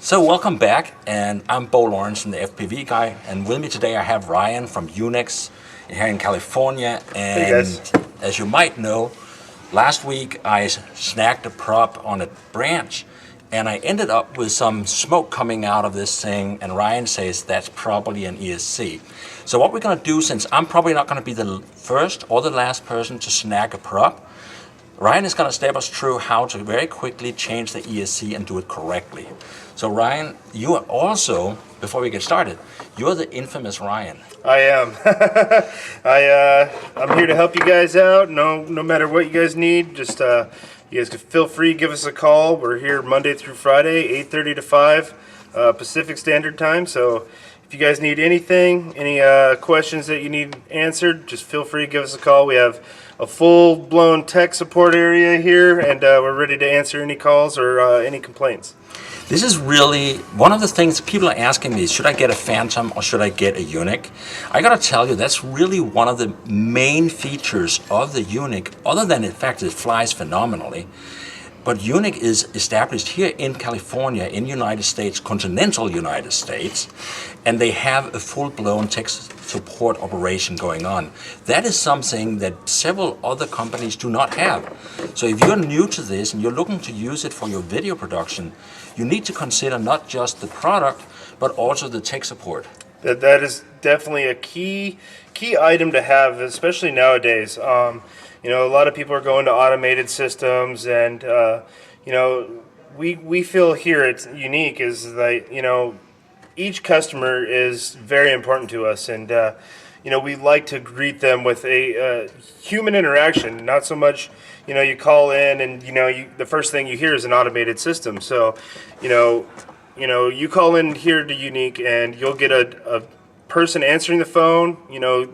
So welcome back, and I'm Bo Lawrence from the FPV Guy, and with me today I have Ryan from Yuneec here in California. And hey guys. As you might know, last week I snagged a prop on a branch, and I ended up with some smoke coming out of this thing, and Ryan says that's probably an ESC. So what we're going to do, since I'm probably not going to be the first or the last person to snag a prop, Ryan is going to step us through how to very quickly change the ESC and do it correctly. So Ryan, you are also, before we get started, you're the infamous Ryan. I am. I'm here to help you guys out. No matter what you guys need, just you guys can feel free to give us a call. We're here Monday through Friday, 8:30 to 5 Pacific Standard Time. So if you guys need anything, any questions that you need answered, just feel free to give us a call. We have a full-blown tech support area here, and we're ready to answer any calls or any complaints. This is really one of the things people are asking me, should I get a Phantom or should I get a Yuneec? I gotta tell you, that's really one of the main features of the Yuneec, other than the fact that it flies phenomenally. But Yuneec is established here in California, in United States, continental United States, and they have a full-blown tech support operation going on. That is something that several other companies do not have. So if you're new to this and you're looking to use it for your video production, you need to consider not just the product, but also the tech support. That is definitely a key item to have, especially nowadays. You know, a lot of people are going to automated systems, and you know, we feel here at Yuneec is that, you know, each customer is very important to us, and you know, we like to greet them with a human interaction, not so much, you know, you call in and, you know, the first thing you hear is an automated system. So, you know, you call in here to Yuneec and you'll get a person answering the phone, you know,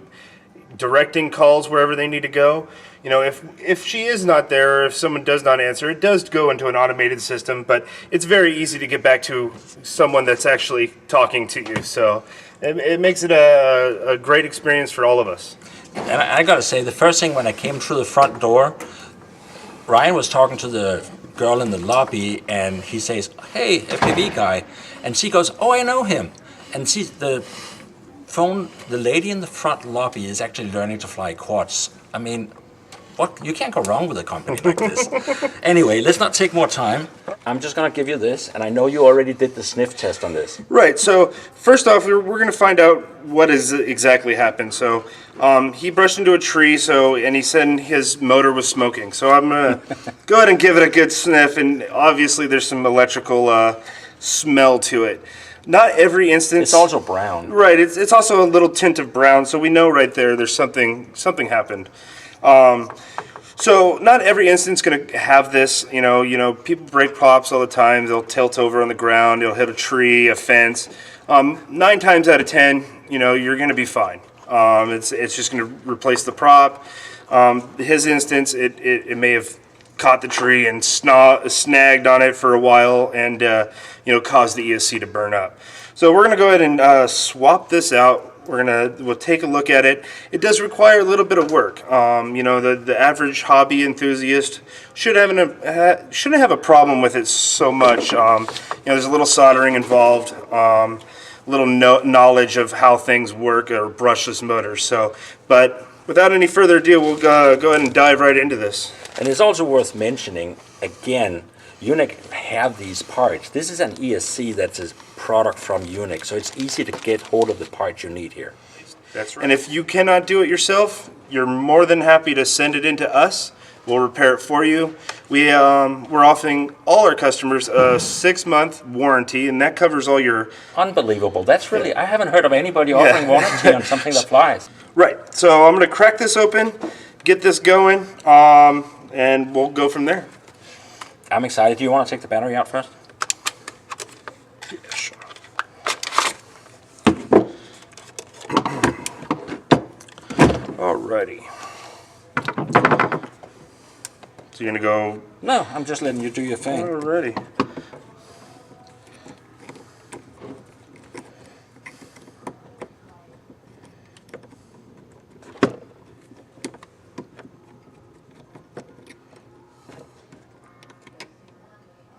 directing calls wherever they need to go. You know, if she is not there, or if someone does not answer, it does go into an automated system, but it's very easy to get back to someone that's actually talking to you. So it makes it a great experience for all of us. And I gotta say, the first thing when I came through the front door, Ryan was talking to the girl in the lobby, and he says, "Hey, FPV Guy," and she goes, "Oh, I know him." And the lady in the front lobby is actually learning to fly quads. I mean, what? You can't go wrong with a company like this. Anyway, let's not take more time. I'm just going to give you this, and I know you already did the sniff test on this. Right, so first off, we're going to find out what has exactly happened. So he brushed into a tree, and he said his motor was smoking. So I'm going to go ahead and give it a good sniff, and obviously there's some electrical smell to it. Not every instance. It's also brown. Right, it's also a little tint of brown, so we know right there's something happened. So not every instance going to have this. You know, people break props all the time. They'll tilt over on the ground. They'll hit a tree, a fence. 9 times out of 10, you know, you're going to be fine. It's just going to replace the prop. His instance, it may have caught the tree and snagged on it for a while, and you know, caused the ESC to burn up. So we're going to go ahead and swap this out. We'll take a look at it. It does require a little bit of work. You know, the average hobby enthusiast shouldn't have a problem with it so much. You know, there's a little soldering involved, a little knowledge of how things work or brushless motors. So, but without any further ado, we'll go ahead and dive right into this. And it's also worth mentioning, again, Yuneec have these parts. This is an ESC that's a product from Yuneec, so it's easy to get hold of the parts you need here. That's right. And if you cannot do it yourself, you're more than happy to send it in to us. We'll repair it for you. We're offering all our customers a 6-month warranty, and that covers all your... Unbelievable. That's really, I haven't heard of anybody offering warranty on something that flies. Right. So I'm going to crack this open, get this going, and we'll go from there. I'm excited. Do you want to take the battery out first? Yeah, sure. Alrighty. So you're going to go... No, I'm just letting you do your thing. Alrighty.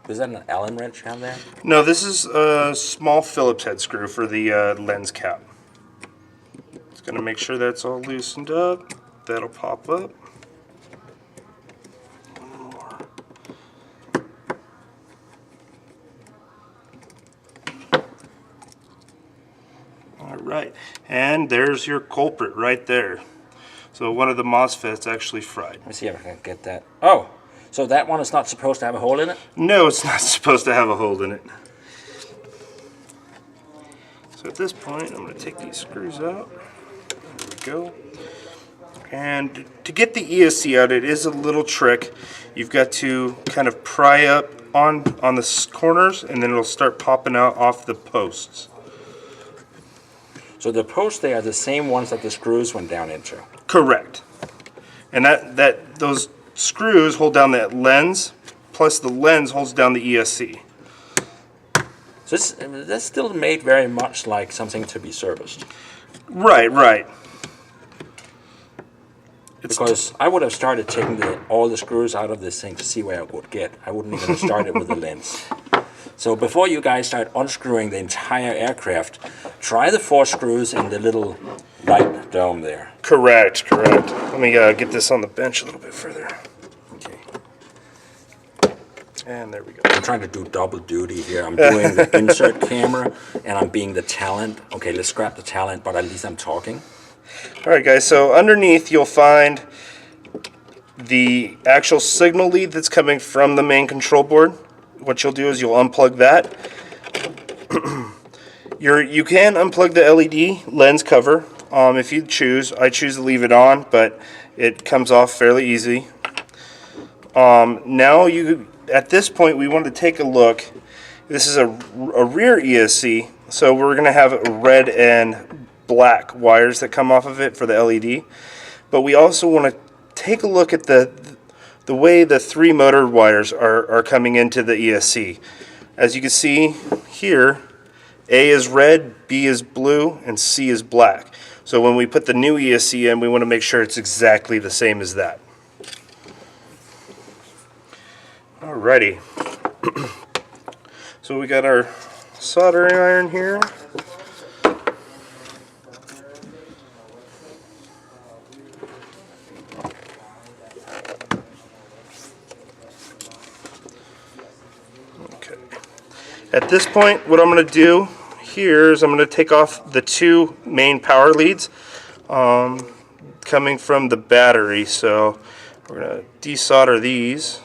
Is that an Allen wrench on there? No, this is a small Phillips head screw for the lens cap. It's going to make sure that's all loosened up. That'll pop up. One more. All right, and there's your culprit right there. So one of the MOSFETs actually fried. Let me see if I can get that. Oh, so that one is not supposed to have a hole in it? No, it's not supposed to have a hole in it. So at this point, I'm going to take these screws out. There we go. And to get the ESC out, it is a little trick. You've got to kind of pry up on the corners, and then it'll start popping out off the posts. So the posts, they are the same ones that the screws went down into? Correct. And those screws hold down that lens, plus the lens holds down the ESC. So that's still made very much like something to be serviced. Right, right. Because I would have started taking all the screws out of this thing to see where I would get. I wouldn't even have started with the lens. So before you guys start unscrewing the entire aircraft, try the 4 screws in the little light dome there. Correct, correct. Let me get this on the bench a little bit further. Okay. And there we go. I'm trying to do double duty here. I'm doing the insert camera and I'm being the talent. Okay, let's scrap the talent, but at least I'm talking. All right, guys, so underneath you'll find the actual signal lead that's coming from the main control board. What you'll do is you'll unplug that. You can unplug the LED lens cover if you choose. I choose to leave it on, but it comes off fairly easy. Now at this point we want to take a look. This is a rear ESC, so we're going to have red and black wires that come off of it for the LED. But we also want to take a look at the way the 3 motor wires are coming into the ESC. As you can see here, A is red, B is blue, and C is black. So when we put the new ESC in, we want to make sure it's exactly the same as that. Alrighty. So we got our soldering iron here. At this point, what I'm going to do here is I'm going to take off the 2 main power leads coming from the battery. So we're going to desolder these.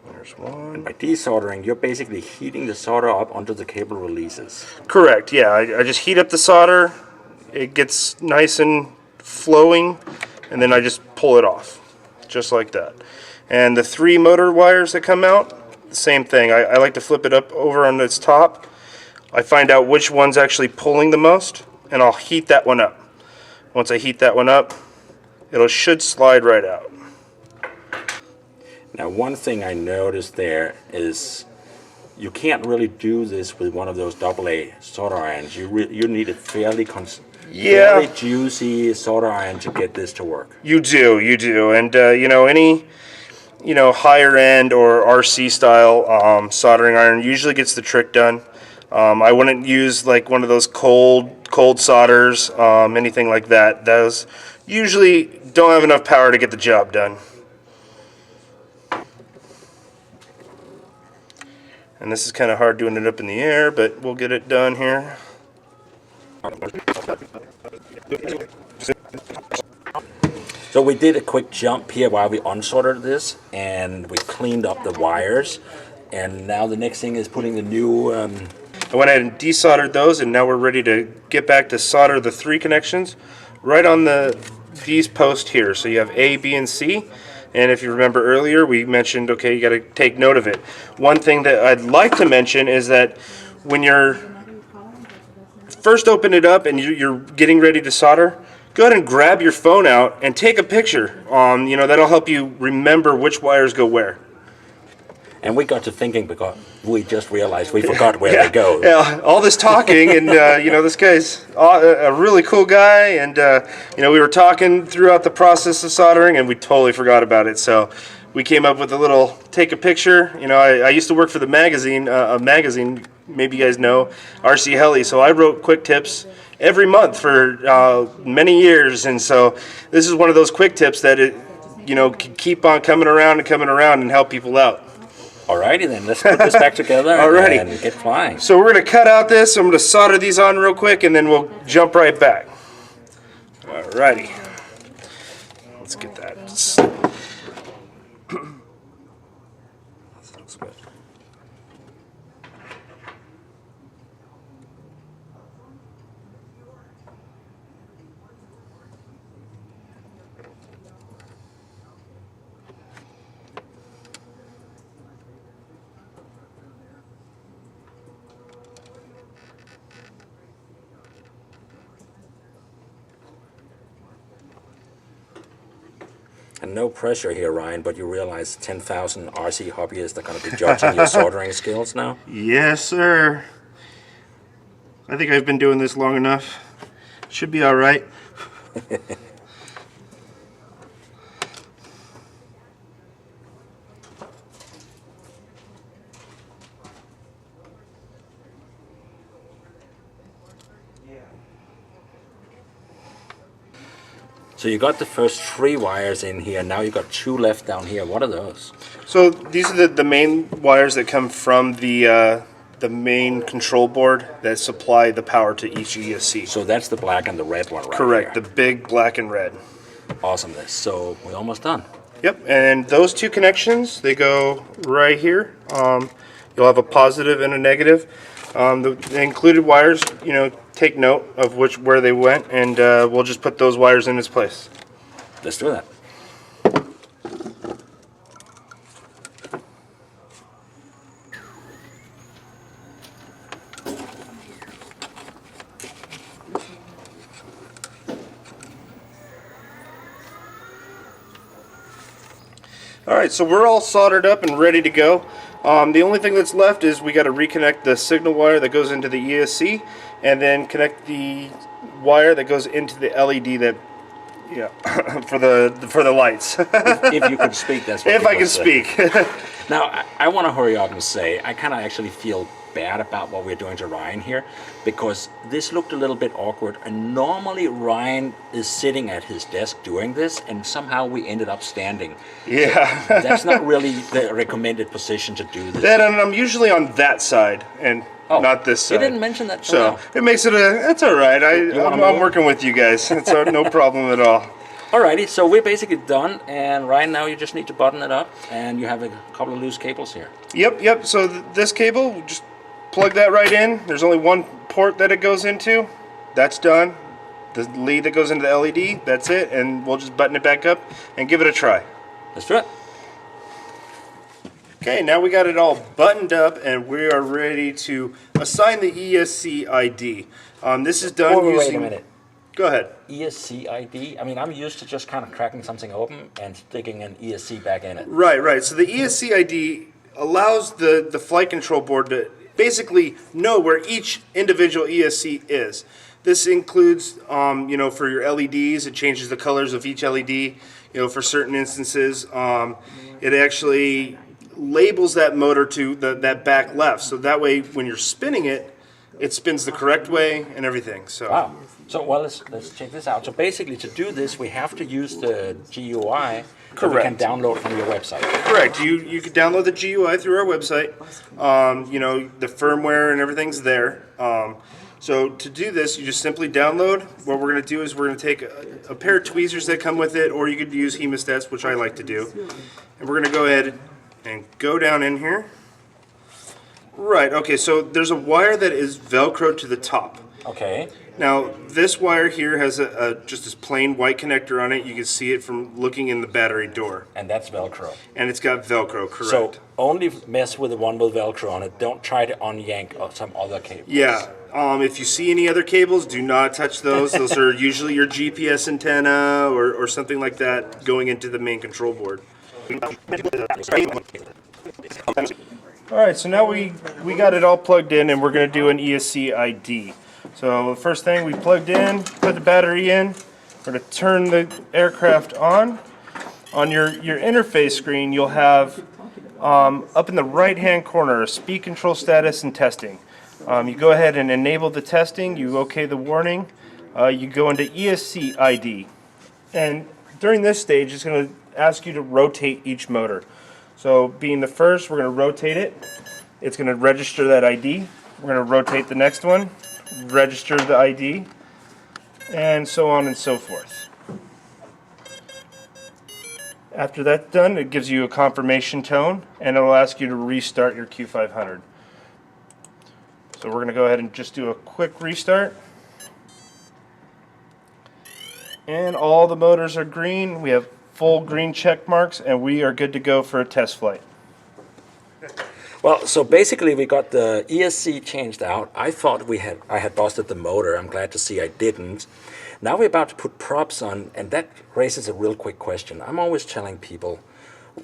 There's one. And by desoldering, you're basically heating the solder up onto the cable releases. Correct, yeah. I just heat up the solder. It gets nice and flowing, and then I just pull it off, just like that. And the 3 motor wires that come out, same thing. I like to flip it up over on its top. I find out which one's actually pulling the most, and I'll heat that one up. Once I heat that one up, it should slide right out. Now, one thing I noticed there is you can't really do this with one of those AA solder irons. You need a fairly juicy solder iron to get this to work. You do. And any higher end or RC style soldering iron usually gets the trick done. I wouldn't use like one of those cold solders, anything like that. Those usually don't have enough power to get the job done. And this is kind of hard doing it up in the air, but we'll get it done here. So we did a quick jump here while we unsoldered this, and we cleaned up the wires. And now the next thing is putting the new... I went ahead and desoldered those, and now we're ready to get back to solder the 3 connections right on these posts here. So you have A, B, and C. And if you remember earlier, we mentioned, okay, you got to take note of it. One thing that I'd like to mention is that when you're first open it up and you're getting ready to solder, go ahead and grab your phone out and take a picture. That'll help you remember which wires go where. And we got to thinking because we just realized we forgot where they go. Yeah, all this talking, and this guy's a really cool guy, and we were talking throughout the process of soldering, and we totally forgot about it. So we came up with a little take a picture. You know, I used to work for the magazine, a magazine, maybe you guys know, RC Heli. So I wrote quick tips every month for many years. And so this is one of those quick tips that can keep on coming around and help people out. Alrighty then, let's put this back together Alrighty. and get flying. So we're going to cut out this. I'm going to solder these on real quick, and then we'll jump right back. Alrighty. Let's get that. Sounds good. And no pressure here, Ryan, but you realize 10,000 RC hobbyists are going to be judging your soldering skills now? Yes, sir. I think I've been doing this long enough. Should be all right. So you got the first 3 wires in here. Now you got 2 left down here. What are those? So these are the main wires that come from the main control board that supply the power to each ESC. So that's the black and the red one, right? Correct, here. the big black and red. Awesomeness. So we're almost done. Yep, and those 2 connections, they go right here. You'll have a positive and a negative. The included wires, take note of where they went, and we'll just put those wires in its place. Let's do that. Alright, so we're all soldered up and ready to go. The only thing that's left is we got to reconnect the signal wire that goes into the ESC, and then connect the wire that goes into the LED that, for the lights. If you could speak, that's what if I can say. speak. Now, I want to hurry up and say, I kind of actually feel bad about what we're doing to Ryan here, because this looked a little bit awkward, and normally Ryan is sitting at his desk doing this, and somehow we ended up standing. Yeah. So that's not really the recommended position to do this. And I'm usually on that side, and not this side. You didn't mention that. So it makes it that's all right. I'm working with you guys. It's no problem at all. Alrighty, so we're basically done, and right now you just need to button it up, and you have a couple of loose cables here. Yep. So this cable, just plug that right in. There's only one port that it goes into. That's done. The lead that goes into the LED, that's it, and we'll just button it back up and give it a try. Let's do it. Okay, now we got it all buttoned up, and we are ready to assign the ESC ID. This is done using... Wait a minute. Go ahead. ESC ID? I mean, I'm used to just kind of cracking something open and sticking an ESC back in it. Right. So the ESC ID allows the flight control board to basically know where each individual ESC is. This includes, for your LEDs, it changes the colors of each LED. For certain instances, it actually labels that motor to that back left. So that way, when you're spinning it, it spins the correct way and everything. So. Wow. So, well, let's check this out. So basically, to do this, we have to use the GUI that we can download from your website. Correct. You can download the GUI through our website. The firmware and everything's there. So to do this, you just simply download. What we're going to do is we're going to take a pair of tweezers that come with it, or you could use hemostats, which I like to do. And we're going to go ahead and go down in here. Right, okay, so there's a wire that is Velcro to the top. Okay. Now, this wire here has just this plain white connector on it. You can see it from looking in the battery door. And that's Velcro. And it's got Velcro, correct. So only mess with the one with Velcro on it. Don't try to unyank some other cables. Yeah. If you see any other cables, do not touch those. Those are usually your GPS antenna or something like that going into the main control board. Alright, so now we got it all plugged in, and we're going to do an ESC ID. So the first thing, we plugged in, put the battery in, we're going to turn the aircraft on, On your interface screen, you'll have up in the right-hand corner, speed control status and testing. You go ahead and enable the testing, you OK the warning, you go into ESC ID. And during this stage, it's going to ask you to rotate each motor. So being the first, we're going to rotate it. It's going to register that ID. We're going to rotate the next one, register the ID, and so on and so forth. After that's done, it gives you a confirmation tone, and it'll ask you to restart your Q500. So we're going to go ahead and just do a quick restart. And all the motors are green. We have full green check marks, and we are good to go for a test flight. Well, so basically we got the ESC changed out. I thought I had busted the motor. I'm glad to see I didn't. Now we're about to put props on, and that raises a real quick question. I'm always telling people,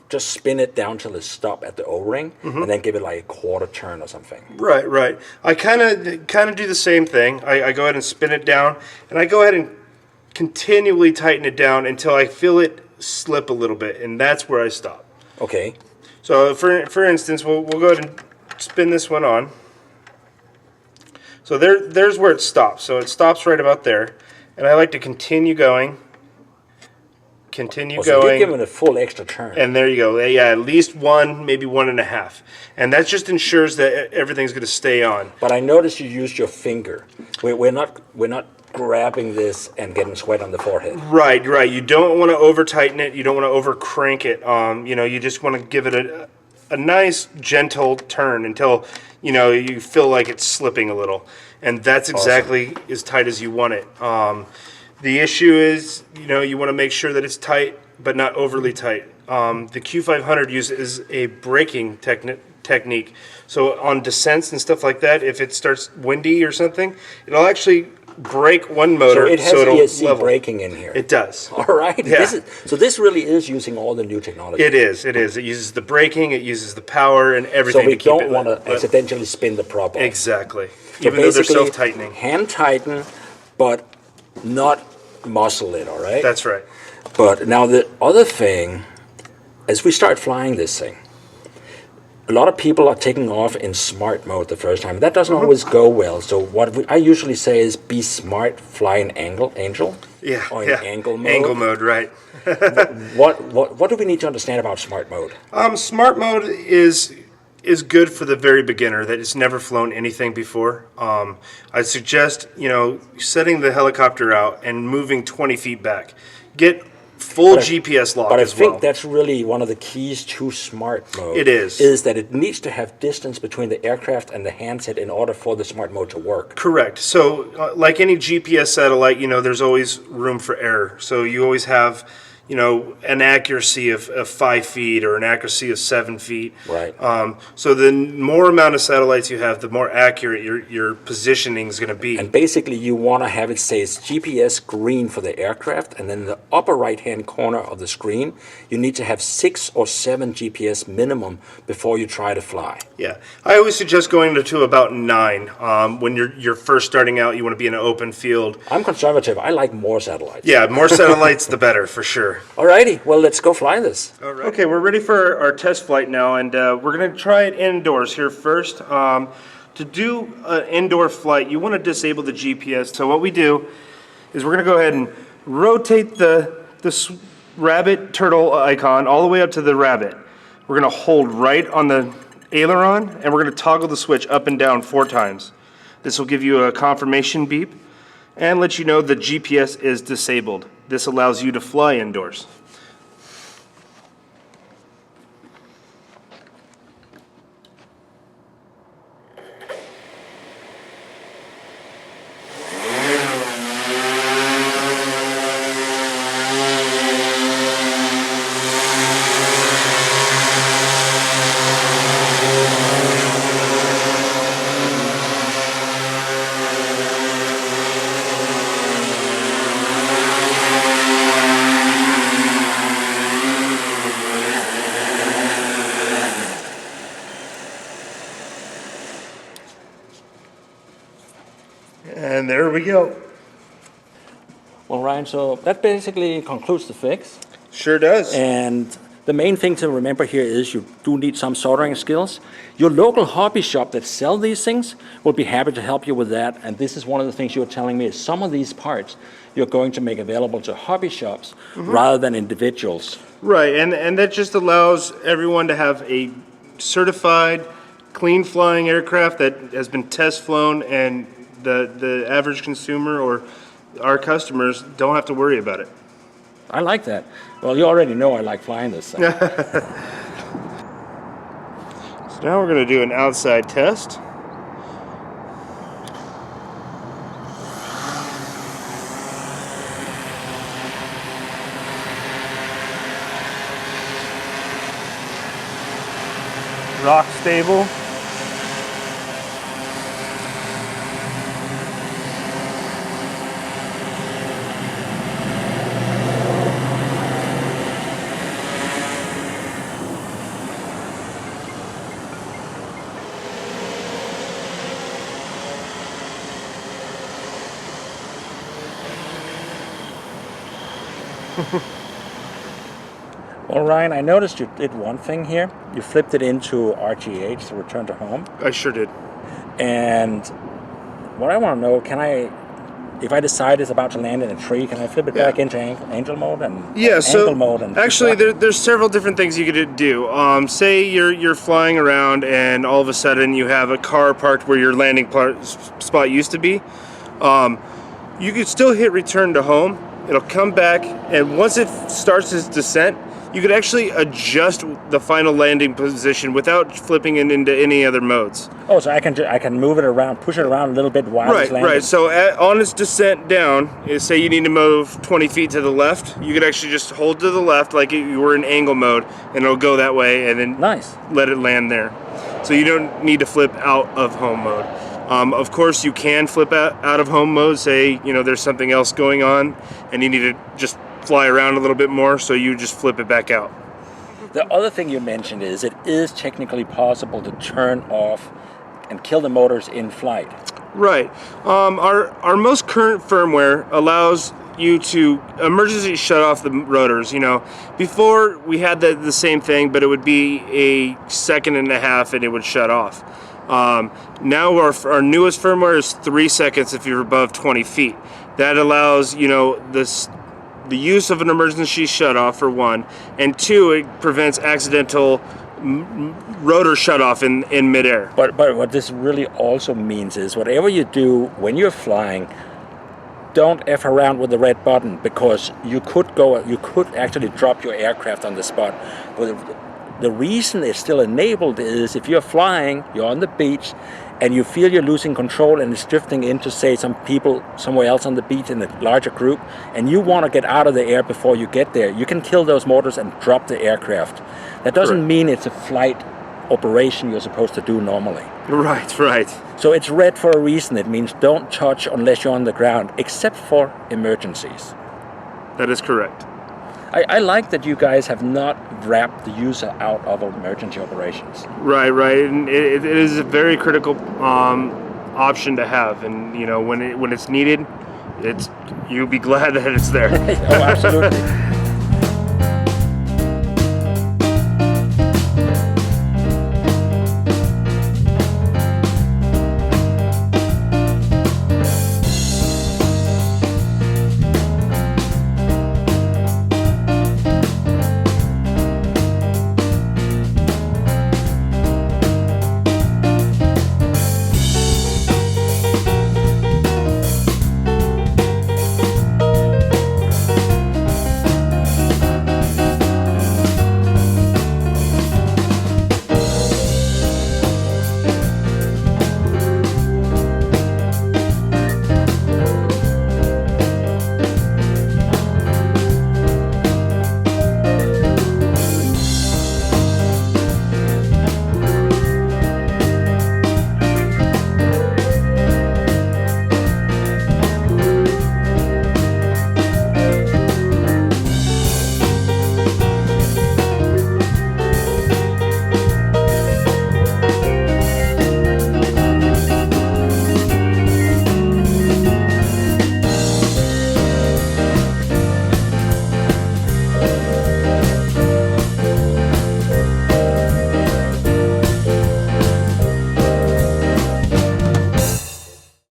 just spin it down till it stops at the O-ring, and then give it like a quarter turn or something. Right, right. I kind of do the same thing. I go ahead and spin it down, and I go ahead and continually tighten it down until I feel it slip a little bit, and that's where I stop. Okay. So for instance, we'll go ahead and spin this one on. So there's where it stops. So it stops right about there. And I like to continue going. Continue So going. you're giving it a full extra turn. And there you go. Yeah, at least one, maybe 1.5. And that just ensures that everything's going to stay on. But I noticed you used your finger. We're not grabbing this and getting sweat on the forehead. Right, right. You don't want to over tighten it. You don't want to over crank it. You just want to give it a nice gentle turn until you feel like it's slipping a little, and that's exactly as tight as you want it. The issue is you want to make sure that it's tight but not overly tight. The Q500 uses a braking technique, so on descents and stuff like that, if it starts windy or something, it'll actually break one motor, so it has it'll ESC level. braking in here. It does. All right. Yeah. This really is using all the new technology. It is. It is. It uses the braking, it uses the power, and everything So we to keep it don't want to accidentally spin the prop off. Exactly. So Even though they're basically, self-tightening. hand tighten, but not muscle it, all right? That's right. But now the other thing, as we start flying this thing, a lot of people are taking off in smart mode the first time. That doesn't always go well. So what I usually say is be smart, fly in angel. Yeah. Or in angle mode. Angle mode, right. What do we need to understand about smart mode? Smart mode is good for the very beginner that has never flown anything before. I suggest setting the helicopter out and moving 20 feet back. Get full GPS lock But I as well. think that's really one of the keys to smart mode. It is. Is that it needs to have distance between the aircraft and the handset in order for the smart mode to work. Correct. So like any GPS satellite, there's always room for error. So you always have an accuracy of 5 feet or an accuracy of 7 feet. Right. So the more amount of satellites you have, the more accurate your positioning is going to be. And basically you want to have it say it's GPS green for the aircraft, and then in the upper right-hand corner of the screen, you need to have 6 or 7 GPS minimum before you try to fly. Yeah. I always suggest going to about 9. When you're first starting out, you want to be in an open field. I'm conservative. I like more satellites. Yeah, more satellites, the better, for sure. Alrighty, well, let's go fly this. All right. Okay, we're ready for our test flight now, and we're going to try it indoors here first. To do an indoor flight, you want to disable the GPS. So what we do is we're going to go ahead and rotate the rabbit turtle icon all the way up to the rabbit. We're going to hold right on the aileron, and we're going to toggle the switch up and down 4 times. This will give you a confirmation beep and let you know the GPS is disabled. This allows you to fly indoors. And there we go. Well, Ryan, so that basically concludes the fix. Sure does. And the main thing to remember here is you do need some soldering skills. Your local hobby shop that sell these things will be happy to help you with that. And this is one of the things you were telling me is some of these parts you're going to make available to hobby shops rather than individuals. Right, and that just allows everyone to have a certified, clean flying aircraft that has been test flown, and the average consumer or our customers don't have to worry about it. I like that. Well, you already know I like flying this thing. So now we're going to do an outside test. Rock stable. Well, Ryan, I noticed you did one thing here. You flipped it into RTH, to return to home. I sure did. And what I want to know, if I decide it's about to land in a tree, can I flip it back into angel mode and angle mode? And actually, there's several different things you could do. Say you're flying around and all of a sudden you have a car parked where your landing spot used to be. You could still hit return to home. It'll come back, and once it starts its descent, you could actually adjust the final landing position without flipping it into any other modes. Oh, so I can move it around, push it around a little bit while it's landing. Right. So on its descent down, say you need to move 20 feet to the left, you could actually just hold to the left like you were in angle mode, and it'll go that way, and then let it land there. So you don't need to flip out of home mode. Of course, you can flip out of home mode. Say there's something else going on, and you need to just fly around a little bit more, so you just flip it back out. The other thing you mentioned is it is technically possible to turn off and kill the motors in flight. Right. Our most current firmware allows you to emergency shut off the rotors. Before we had the same thing, but it would be a second and a half and it would shut off. Now our newest firmware is 3 seconds if you're above 20 feet. That allows the use of an emergency shutoff, for one, and two, it prevents accidental rotor shutoff in midair. But what this really also means is whatever you do when you're flying, don't F around with the red button, because you could actually drop your aircraft on the spot. But the reason it's still enabled is if you're flying, you're on the beach, and you feel you're losing control and it's drifting into, say, some people somewhere else on the beach in a larger group, and you want to get out of the air before you get there, you can kill those motors and drop the aircraft. That doesn't mean it's a flight operation you're supposed to do normally. Right. So it's red for a reason. It means don't touch unless you're on the ground, except for emergencies. That is correct. I like that you guys have not wrapped the user out of emergency operations. Right. And it is a very critical option to have, and when it's needed, you'll be glad that it's there. Oh, absolutely.